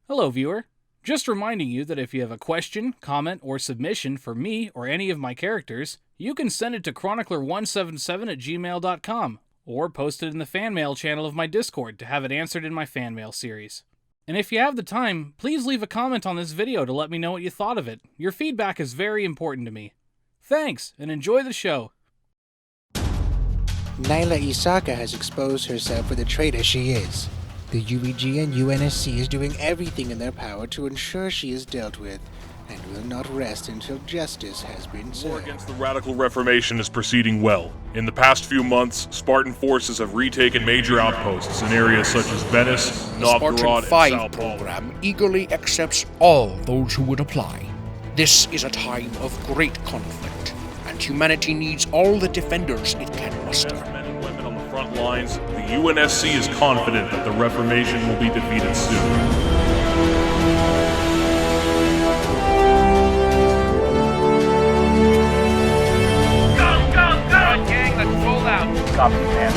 Hello, viewer. Just reminding you that if you have a question, comment, or submission for me or any of my characters, you can send it to chronicler177@gmail.com or post it in the fan mail channel of my Discord to have it answered in my fan mail series. And if you have the time, please leave a comment on this video to let me know what you thought of it. Your feedback is very important to me. Thanks, and enjoy the show. Nyla Asaka has exposed herself for the traitor she is. The UEG and UNSC is doing everything in their power to ensure she is dealt with, and will not rest until justice has been served. War against the Radical Reformation is proceeding well. In the past few months, Spartan forces have retaken major outposts in areas such as Venice, Novgorod, the Spartan and 5 Sao Paulo. program eagerly accepts all those who would apply. This is a time of great conflict, and humanity needs all the defenders it can muster. Men and women on the front lines, the UNSC is confident that the Reformation will be defeated soon. Copy, man.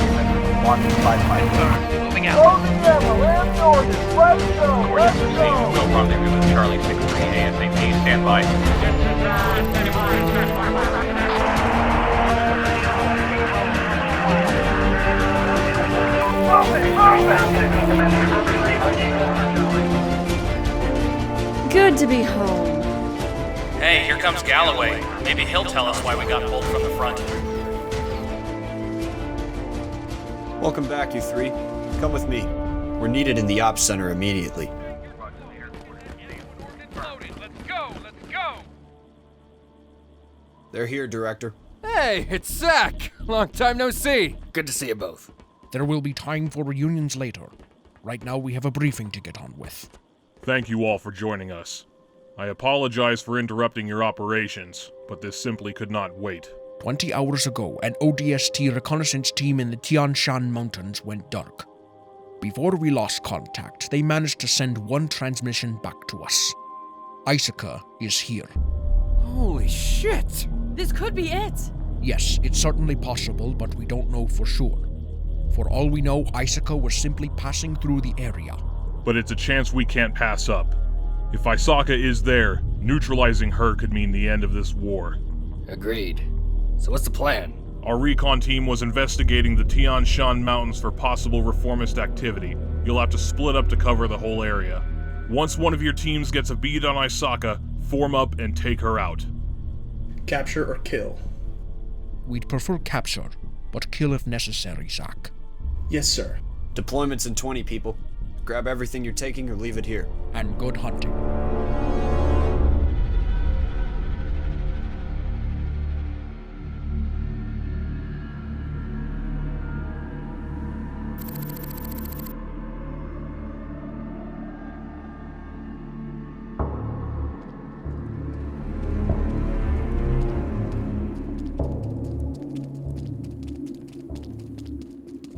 155. Moving out. Close the ammo, land north, let's go, let's go! Will rendezvous with Charlie 63 ASAP. Stand by. Good to be home. Hey, here comes Galloway. Maybe he'll tell us why we got pulled from the front. Welcome back, you three. Come with me. We're needed in the ops center immediately. Let's go! They're here, Director. Hey, it's Zack! Long time no see. Good to see you both. There will be time for reunions later. Right now we have a briefing to get on with. Thank you all for joining us. I apologize for interrupting your operations, but this simply could not wait. 20 hours ago, an ODST reconnaissance team in the Tian Shan Mountains went dark. Before we lost contact, they managed to send one transmission back to us. Asaka is here. Holy shit! This could be it. Yes, it's certainly possible, but we don't know for sure. For all we know, Asaka was simply passing through the area. But it's a chance we can't pass up. If Asaka is there, neutralizing her could mean the end of this war. Agreed. So what's the plan? Our recon team was investigating the Tian Shan Mountains for possible reformist activity. You'll have to split up to cover the whole area. Once one of your teams gets a bead on Asaka, form up and take her out. Capture or kill? We'd prefer capture, but kill if necessary, Zack. Yes, sir. Deployment's in 20 people. Grab everything you're taking or leave it here. And good hunting.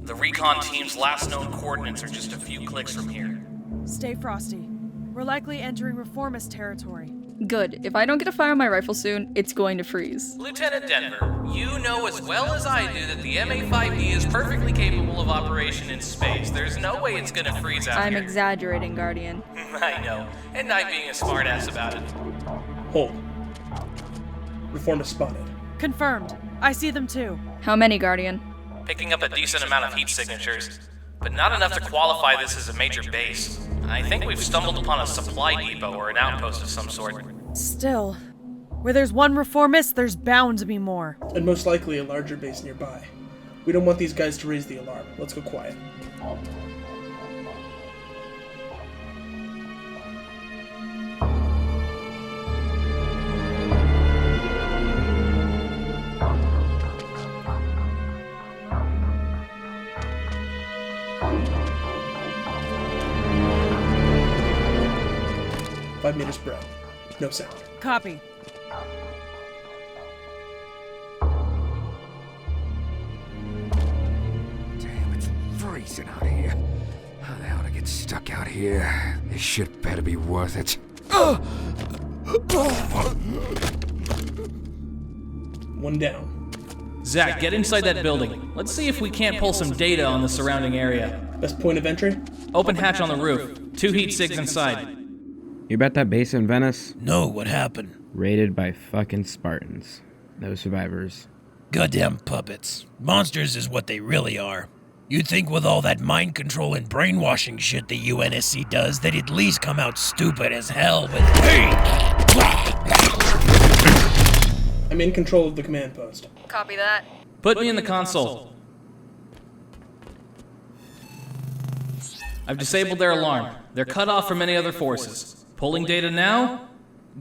The recon team's last known coordinates are just a few clicks from here. Stay frosty. We're likely entering reformist territory. Good. If I don't get to fire my rifle soon, it's going to freeze. Lieutenant Denver, you know as well as I do that the MA-5D is perfectly capable of operation in space. There's no way it's gonna freeze out I'm here. exaggerating, Guardian. I know, and not being a smartass about it. Hold. Reformist spotted. Confirmed. I see them too. How many, Guardian? Picking up a decent amount of heat signatures, but not enough to qualify this as a major base. I think we've stumbled upon a supply depot or an outpost of some sort. Still, where there's one reformist, there's bound to be more. And most likely a larger base nearby. We don't want these guys to raise the alarm. Let's go quiet. Five meters bro. No sound. Copy. Damn, it's freezing out here. How the hell to get stuck out here? This shit better be worth it. One down. Zack, get inside that building. Let's see if we can't pull some data on the surrounding area. Best point of entry? Open hatch on the roof. 2 heat sigs inside. You about that base in Venice? No, what happened? Raided by fucking Spartans. No survivors. Goddamn puppets. Monsters is what they really are. You'd think with all that mind control and brainwashing shit the UNSC does, they'd at least come out stupid as hell, but hey! I'm in control of the command post. Copy that. Put me in the console. I've disabled their alarm. They're cut off from any other forces. Pulling data now?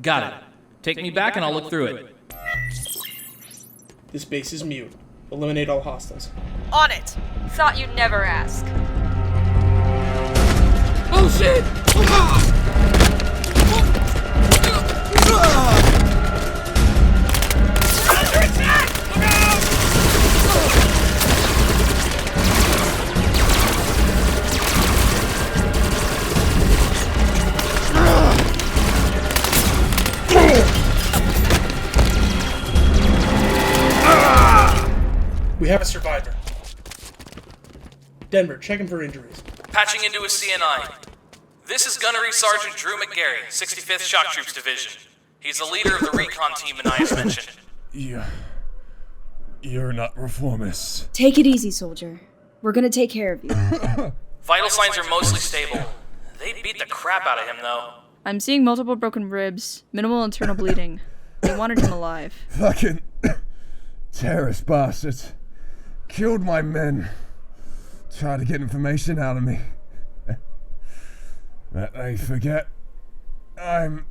Got it. Take me back and I'll look through it. This base is mute. Eliminate all hostiles. On it! Thought you'd never ask. Oh shit! We have a survivor. Denver, check him for injuries. Patching into a CNI. This is Gunnery Sergeant Drew McGarry, 65th Shock Troops Division. He's the leader of the recon team Anais mentioned. You're not reformists. Take it easy, soldier. We're gonna take care of you. Vital signs are mostly stable. They beat the crap out of him, though. I'm seeing multiple broken ribs, minimal internal bleeding. They wanted him alive. Fucking terrorist bastards. Killed my men. Tried to get information out of me. But they forget I'm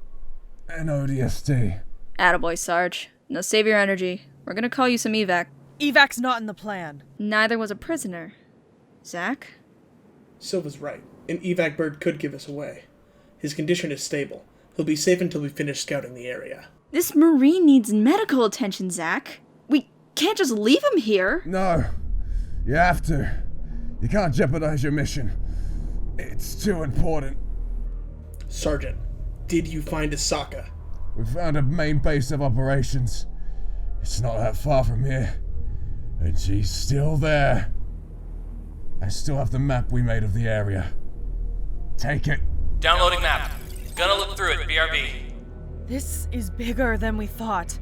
an ODST. Attaboy, Sarge. Now save your energy. We're gonna call you some evac. Evac's not in the plan. Neither was a prisoner. Zack? Silva's right. An evac bird could give us away. His condition is stable. He'll be safe until we finish scouting the area. This Marine needs medical attention, Zack. We can't just leave him here. No. You have to. You can't jeopardize your mission. It's too important. Sergeant, did you find Asaka? We found a main base of operations. It's not that far from here. And she's still there. I still have the map we made of the area. Take it. Downloading map. Gonna look through it, BRB. This is bigger than we thought.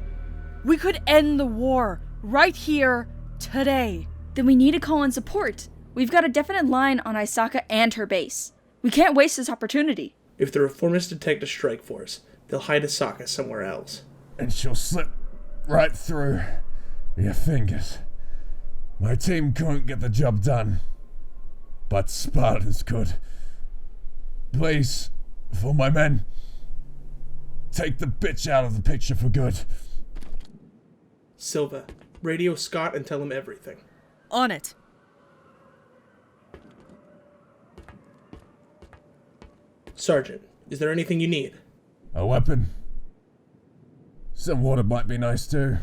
We could end the war right here, today. Then we need to call in support. We've got a definite line on Asaka and her base. We can't waste this opportunity. If the reformists detect a strike force, they'll hide Asaka somewhere else. And she'll slip right through your fingers. My team couldn't get the job done, but Spartans could. Please, for my men, take the bitch out of the picture for good. Silva, radio Scott and tell him everything. On it. Sergeant, is there anything you need? A weapon. Some water might be nice too.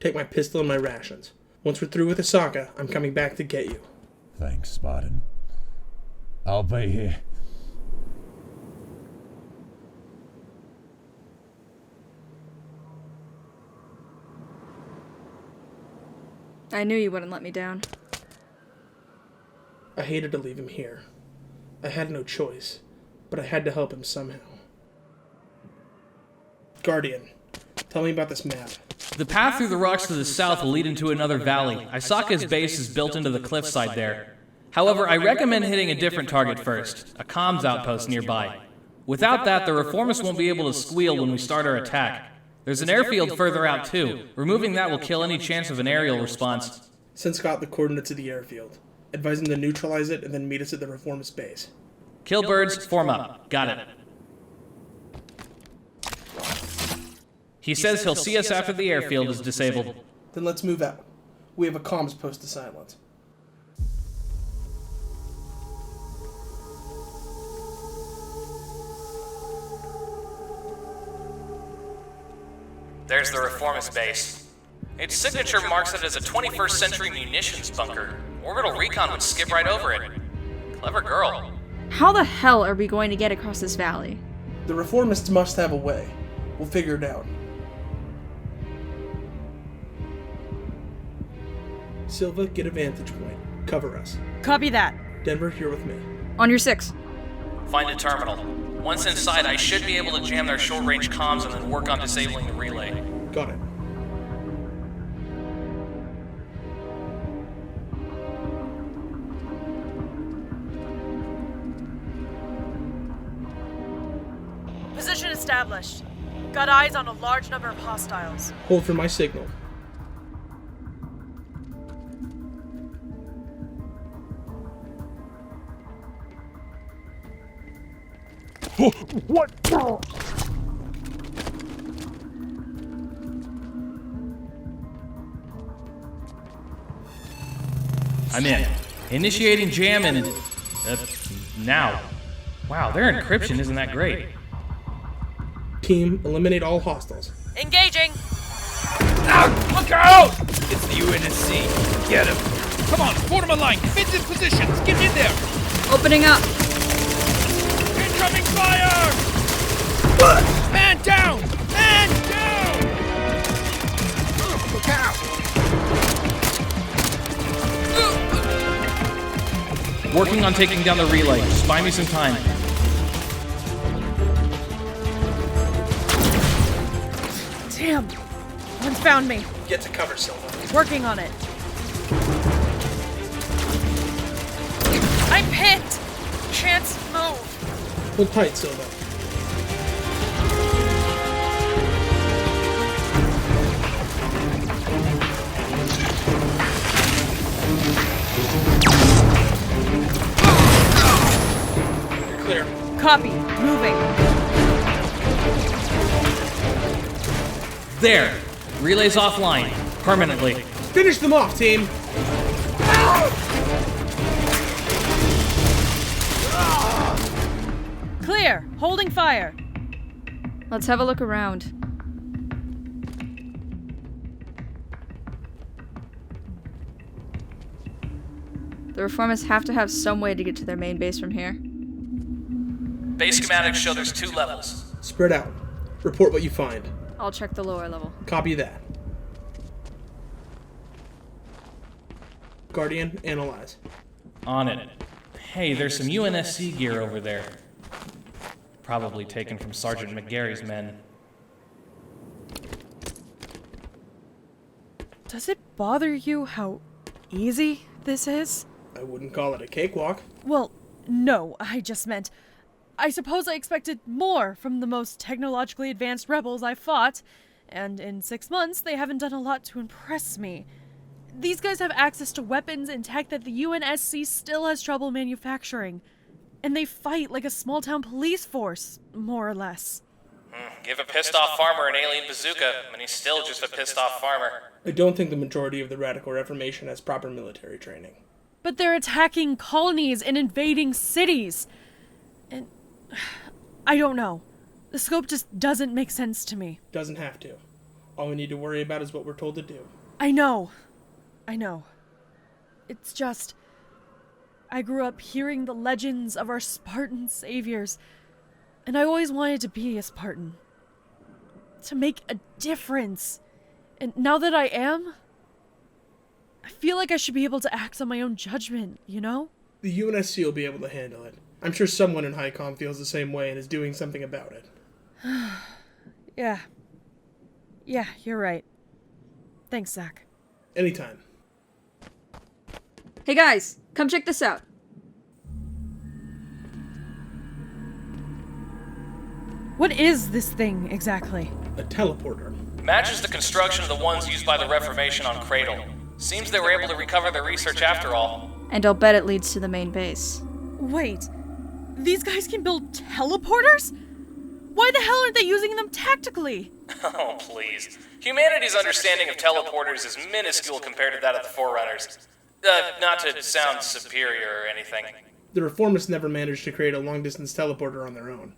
Take my pistol and my rations. Once we're through with Asaka, I'm coming back to get you. Thanks, Spartan. I'll be here. I knew you wouldn't let me down. I hated to leave him here. I had no choice, but I had to help him somehow. Guardian, tell me about this map. The path through the rocks to the south will lead into another valley. Asaka's base is built into the cliffside there. However, I recommend hitting a different target first, a comms outpost nearby. Without that, the reformists won't be able to squeal when we start our attack. There's an airfield further out too. Removing that will kill any chance of an aerial response. Send Scott the coordinates of the airfield. Advise him to neutralize it and then meet us at the reformist base. Kill birds, form up. Got it. He says he'll see us after the airfield is disabled. Then let's move out. We have a comms post to silence. There's the reformist base. Its signature marks it as a 21st century munitions bunker. Orbital recon would skip right over it. Clever girl. How the hell are we going to get across this valley? The reformists must have a way. We'll figure it out. Silva, get a vantage point. Cover us. Copy that. Denver, here with me. On your 6. Find a terminal. Once inside, I should be able to jam their short-range comms and then work on disabling the relay. Got it. Position established. Got eyes on a large number of hostiles. Hold for my signal. What? I'm in. Initiating jam and... now. Wow, their encryption isn't that great. Team, eliminate all hostiles. Engaging! Look out! It's the UNSC. Get him. Come on, form a line. Defensive positions. Get in there. Opening up. Incoming fire! Man down! Man down! Look out! Working on taking down the relay. Just buy me some time. Damn! One's found me. Get to cover, Silva. Working on it. I'm pinned! Can't move. Hold tight, Silva. You're clear. Copy. Moving. There! Relay's offline. Permanently. Finish them off, team! Clear. Holding fire. Let's have a look around. The Reformists have to have some way to get to their main base from here. Base schematics show there's 2 levels. Spread out. Report what you find. I'll check the lower level. Copy that. Guardian, analyze. On it. Hey, there's some UNSC gear over there. Probably taken from Sergeant McGarry's men. Does it bother you how easy this is? I wouldn't call it a cakewalk. Well, no, I just meant... I suppose I expected more from the most technologically advanced rebels I've fought, and in 6 months they haven't done a lot to impress me. These guys have access to weapons and tech that the UNSC still has trouble manufacturing. And they fight like a small-town police force, more or less. Give a pissed-off farmer an alien bazooka, and he's still just a pissed-off farmer. I don't think the majority of the Radical Reformation has proper military training. But they're attacking colonies and invading cities. And... I don't know. The scope just doesn't make sense to me. Doesn't have to. All we need to worry about is what we're told to do. I know. It's just... I grew up hearing the legends of our Spartan saviors, and I always wanted to be a Spartan. To make a difference. And now that I am, I feel like I should be able to act on my own judgment, you know? The UNSC will be able to handle it. I'm sure someone in High Comm feels the same way and is doing something about it. Yeah, you're right. Thanks, Zach. Anytime. Hey guys, come check this out. What is this thing, exactly? A teleporter. Matches the construction of the ones used by the Reformation on Cradle. Seems they were able to recover their research after all. And I'll bet it leads to the main base. Wait, these guys can build teleporters? Why the hell aren't they using them tactically? Oh, please. Humanity's understanding of teleporters is minuscule compared to that of the Forerunners. Not to sound superior or anything. The Reformists never managed to create a long-distance teleporter on their own.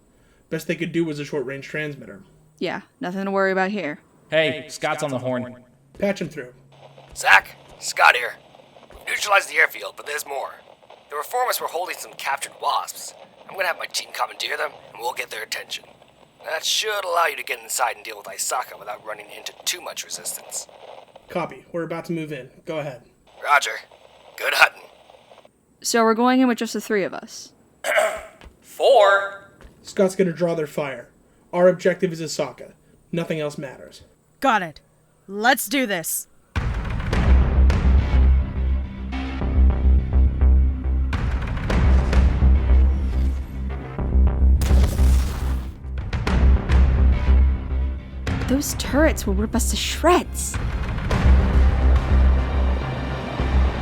Best they could do was a short-range transmitter. Yeah, nothing to worry about here. Hey, Scott's on the horn. Patch him through. Zack, Scott here. We neutralized the airfield, but there's more. The Reformists were holding some captured wasps. I'm gonna have my team commandeer them, and we'll get their attention. That should allow you to get inside and deal with Asaka without running into too much resistance. Copy. We're about to move in. Go ahead. Roger. Good hunting. So we're going in with just the 3 of us. 4? Scott's gonna draw their fire. Our objective is Asaka. Nothing else matters. Got it. Let's do this. Those turrets will rip us to shreds.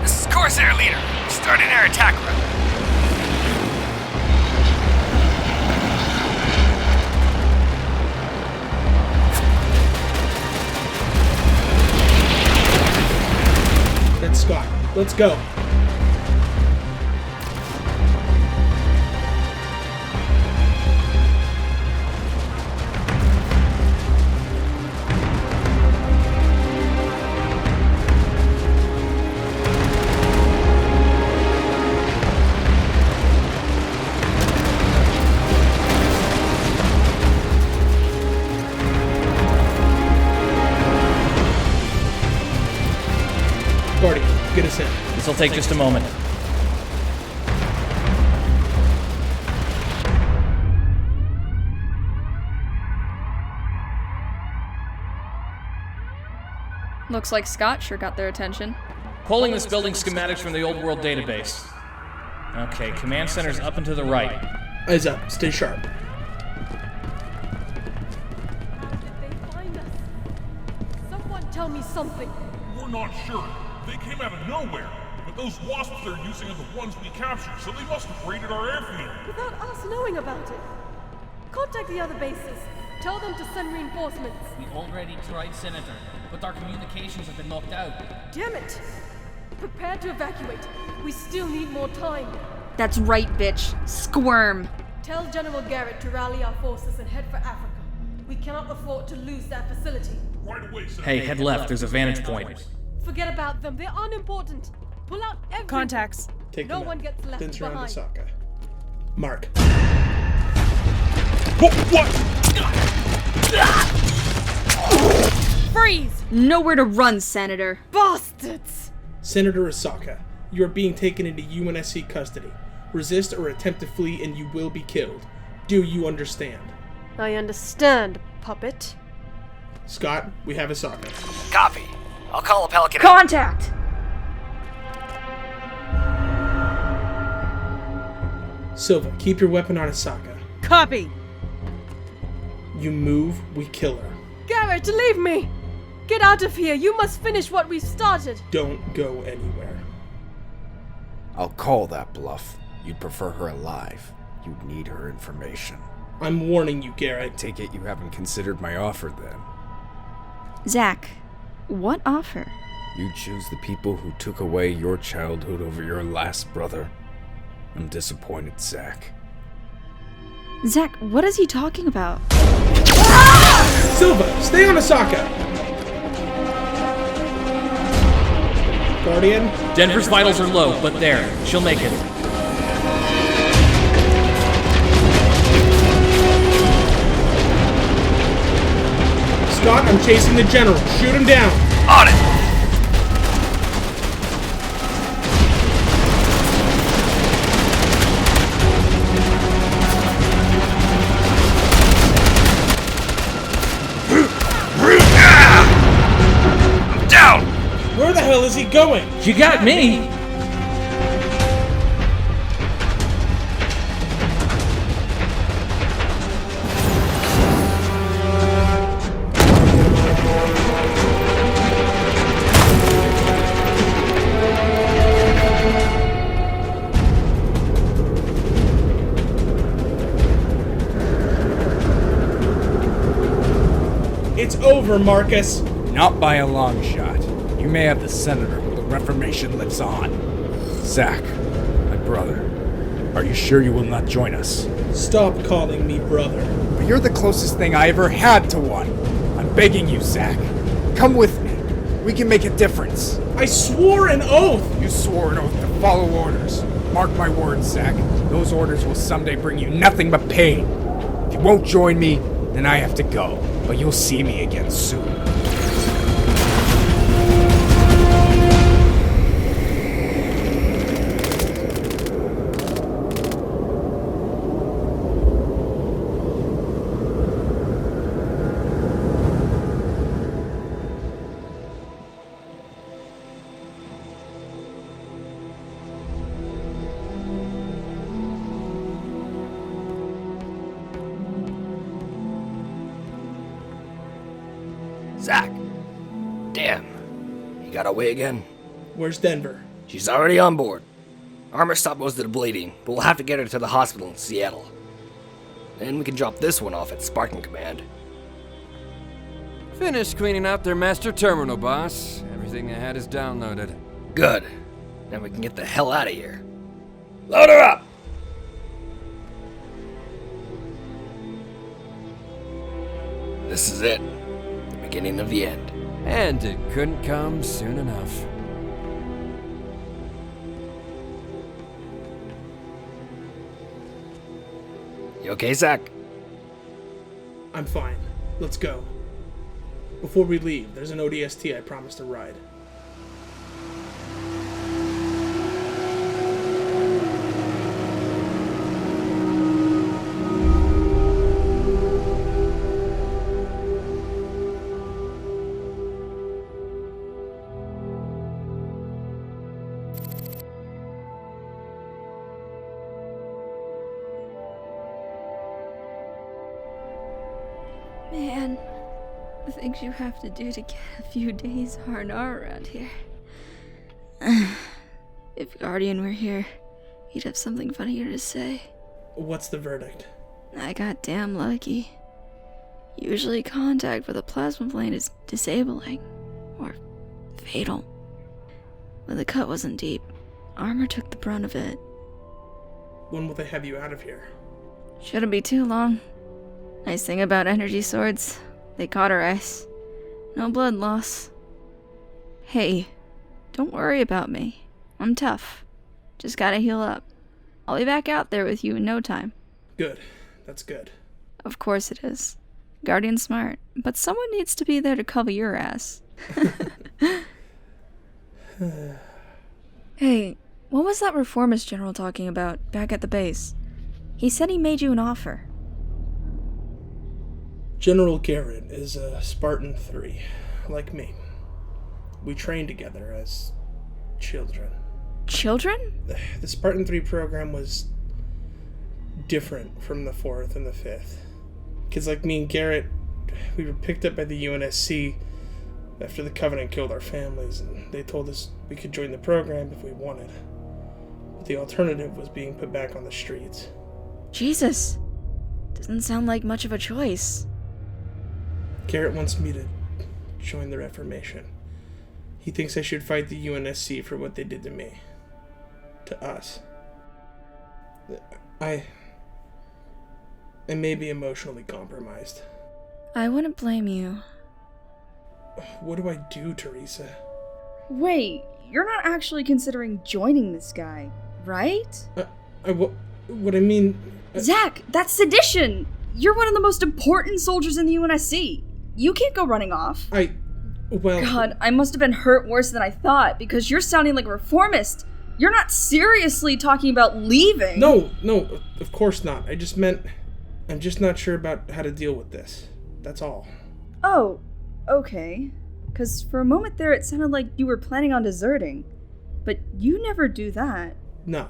This is Corsair Leader. Starting our attack run. That's Scott. Let's go. Guardian, get us in. This'll take just a moment. Looks like Scott sure got their attention. Pulling this building schematics from the old world database. Okay, command center's up and to the right. Eyes up. Stay sharp. Someone tell me something. We're not sure. They came out of nowhere. But those wasps they're using are the ones we captured, so they must have raided our airfield. Without us knowing about it. Contact the other bases. Tell them to send reinforcements. We already tried, Senator, but our communications have been knocked out. Damn it! Prepare to evacuate. We still need more time. That's right, bitch. Squirm. Tell General Garrett to rally our forces and head for Africa. We cannot afford to lose that facility. Right away, Senator. Hey, head left. There's a vantage point. Forget about them. They're unimportant. Pull out everyone. Contacts. Take no them one out. gets left Then surround behind. Asaka. Mark. What? Freeze! Nowhere to run, Senator. Bastards! Senator Asaka, you are being taken into UNSC custody. Resist or attempt to flee and you will be killed. Do you understand? I understand, puppet. Scott, we have Asaka. Copy. I'll call a Pelican. Contact! Silva, keep your weapon on Asaka. Copy! You move, we kill her. Garrett, leave me! Get out of here! You must finish what we've started! Don't go anywhere. I'll call that bluff. You'd prefer her alive. You'd need her information. I'm warning you, Garrett. Take it you haven't considered my offer then. Zack, what offer? You choose the people who took away your childhood over your last brother. I'm disappointed, Zack. Zack, what is he talking about? Silva, stay on Asaka! Guardian? Denver's vitals are low, but there. She'll make it. Scott, I'm chasing the general. Shoot him down. On it! I'm down! Where the hell is he going? You got me! It's over, Marcus. Not by a long shot. You may have the Senator, but the Reformation lives on. Zack, my brother, are you sure you will not join us? Stop calling me brother. But you're the closest thing I ever had to one. I'm begging you, Zack. Come with me. We can make a difference. I swore an oath! You swore an oath to follow orders. Mark my words, Zack. Those orders will someday bring you nothing but pain. If you won't join me, then I have to go. But you'll see me again soon. Zack! Damn. He got away again? Where's Denver? She's already on board. Armor stopped most of the bleeding, but we'll have to get her to the hospital in Seattle. Then we can drop this one off at Spartan Command. Finished cleaning out their master terminal, boss. Everything they had is downloaded. Good. Then we can get the hell out of here. Load her up! This is it. The beginning of the end. And it couldn't come soon enough. You okay, Zack? I'm fine. Let's go. Before we leave, there's an ODST I promised to ride. Man, the things you have to do to get a few days R&R around here. If Guardian were here, he'd have something funnier to say. What's the verdict? I got damn lucky. Usually contact with a plasma plane is disabling, or fatal. But the cut wasn't deep. Armor took the brunt of it. When will they have you out of here? Shouldn't be too long. Nice thing about energy swords, they cauterize. No blood loss. Hey, don't worry about me. I'm tough. Just gotta heal up. I'll be back out there with you in no time. Good. That's good. Of course it is. Guardian's smart, but someone needs to be there to cover your ass. Hey, what was that reformist general talking about back at the base? He said he made you an offer. General Garrett is a Spartan 3, like me. We trained together as children. Children? The Spartan 3 program was different from the 4th and the 5th. Kids like me and Garrett, we were picked up by the UNSC after the Covenant killed our families, and they told us we could join the program if we wanted. But the alternative was being put back on the streets. Jesus. Doesn't sound like much of a choice. Garrett wants me to join the Reformation. He thinks I should fight the UNSC for what they did to me. To us. I may be emotionally compromised. I wouldn't blame you. What do I do, Teresa? Wait, you're not actually considering joining this guy, right? What I mean... Zack, that's sedition! You're one of the most important soldiers in the UNSC. You can't go running off. Well... God, I must have been hurt worse than I thought, because you're sounding like a reformist. You're not seriously talking about leaving. No, of course not. I just meant... I'm just not sure about how to deal with this. That's all. Oh, okay. Because for a moment there it sounded like you were planning on deserting. But you never do that. No,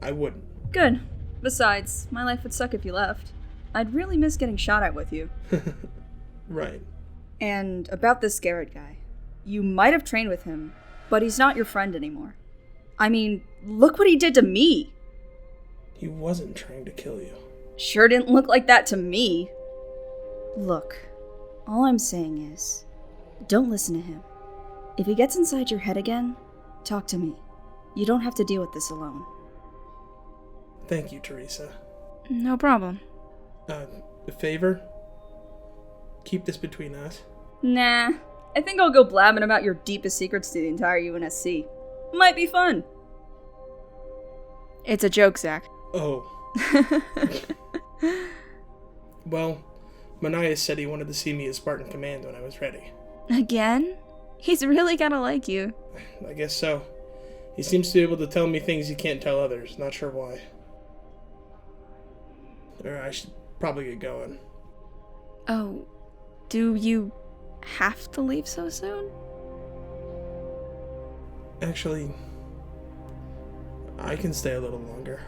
I wouldn't. Good. Besides, my life would suck if you left. I'd really miss getting shot at with you. Right. And about this Garrett guy. You might have trained with him, but he's not your friend anymore. I mean, look what he did to me. He wasn't trying to kill you. Sure didn't look like that to me. Look, all I'm saying is, don't listen to him. If he gets inside your head again, talk to me. You don't have to deal with this alone. Thank you, Teresa. No problem. A favor? Keep this between us. Nah, I think I'll go blabbing about your deepest secrets to the entire UNSC. Might be fun. It's a joke, Zack. Oh. Well, Manias said he wanted to see me as Spartan Command when I was ready. Again? He's really gotta like you. I guess so. He seems to be able to tell me things he can't tell others. Not sure why. I should probably get going. Oh, do you have to leave so soon? Actually, I can stay a little longer.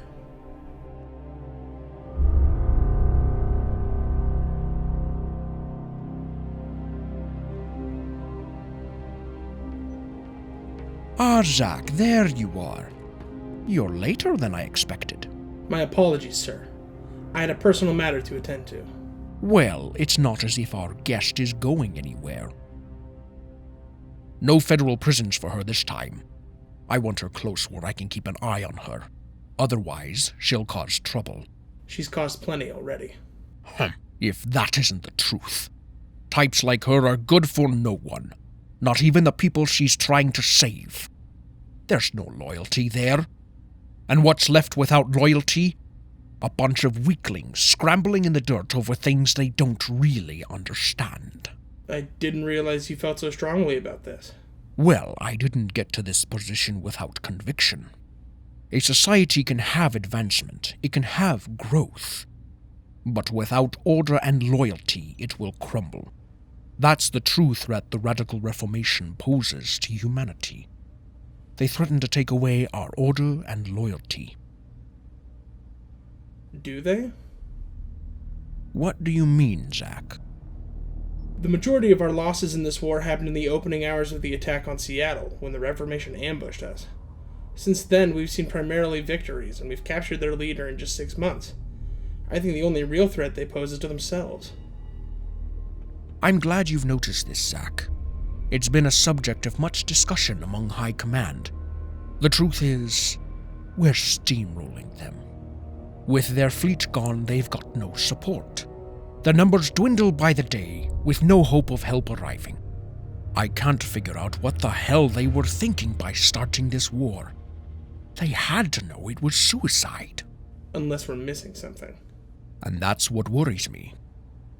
Ah, Zack, there you are. You're later than I expected. My apologies, sir. I had a personal matter to attend to. Well, it's not as if our guest is going anywhere. No federal prisons for her this time. I want her close where I can keep an eye on her. Otherwise, she'll cause trouble. She's caused plenty already. If that isn't the truth. Types like her are good for no one. Not even the people she's trying to save. There's no loyalty there. And what's left without loyalty? A bunch of weaklings scrambling in the dirt over things they don't really understand. I didn't realize you felt so strongly about this. Well, I didn't get to this position without conviction. A society can have advancement, it can have growth. But without order and loyalty, it will crumble. That's the true threat the Radical Reformation poses to humanity. They threaten to take away our order and loyalty. Do they? What do you mean, Zack? The majority of our losses in this war happened in the opening hours of the attack on Seattle, when the Reformation ambushed us. Since then, we've seen primarily victories, and we've captured their leader in just 6 months. I think the only real threat they pose is to themselves. I'm glad you've noticed this, Zack. It's been a subject of much discussion among High Command. The truth is, we're steamrolling them. With their fleet gone, they've got no support. Their numbers dwindle by the day, with no hope of help arriving. I can't figure out what the hell they were thinking by starting this war. They had to know it was suicide. Unless we're missing something. And that's what worries me.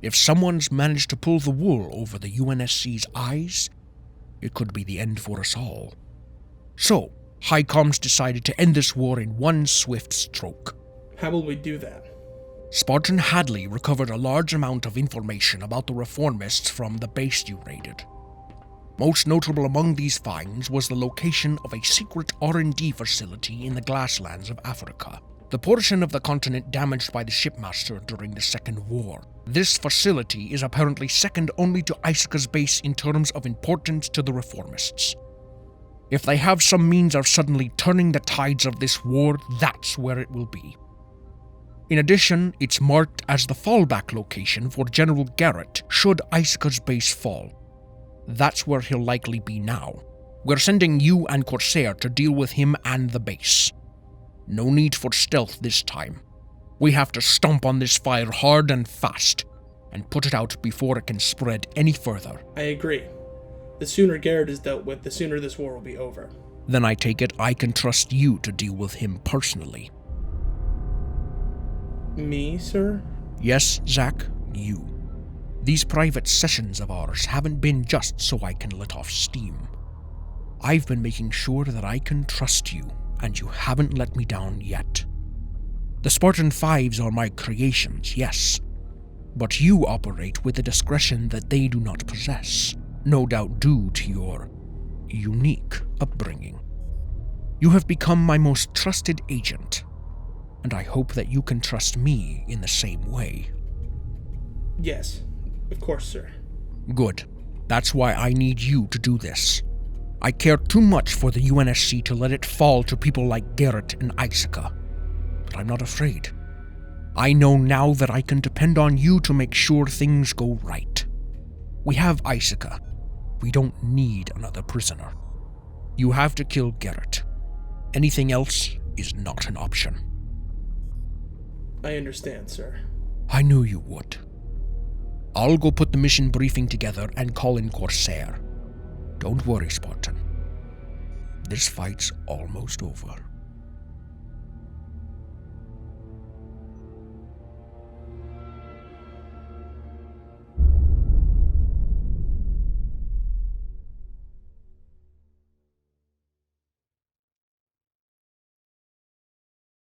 If someone's managed to pull the wool over the UNSC's eyes, it could be the end for us all. So, High Comms decided to end this war in one swift stroke. How will we do that? Spartan Hadley recovered a large amount of information about the reformists from the base you raided. Most notable among these finds was the location of a secret R&D facility in the grasslands of Africa, the portion of the continent damaged by the shipmaster during the Second War. This facility is apparently second only to Asaka's base in terms of importance to the reformists. If they have some means of suddenly turning the tides of this war, that's where it will be. In addition, it's marked as the fallback location for General Garrett should Asaka's base fall. That's where he'll likely be now. We're sending you and Corsair to deal with him and the base. No need for stealth this time. We have to stomp on this fire hard and fast, and put it out before it can spread any further. I agree. The sooner Garrett is dealt with, the sooner this war will be over. Then I take it I can trust you to deal with him personally. Me, sir? Yes, Zack, you. These private sessions of ours haven't been just so I can let off steam. I've been making sure that I can trust you, and you haven't let me down yet. The Spartan 5s are my creations, yes, but you operate with a discretion that they do not possess, no doubt due to your unique upbringing. You have become my most trusted agent, and I hope that you can trust me in the same way. Yes, of course, sir. Good. That's why I need you to do this. I care too much for the UNSC to let it fall to people like Garrett and Asaka. But I'm not afraid. I know now that I can depend on you to make sure things go right. We have Asaka. We don't need another prisoner. You have to kill Garrett. Anything else is not an option. I understand, sir. I knew you would. I'll go put the mission briefing together and call in Corsair. Don't worry, Spartan. This fight's almost over.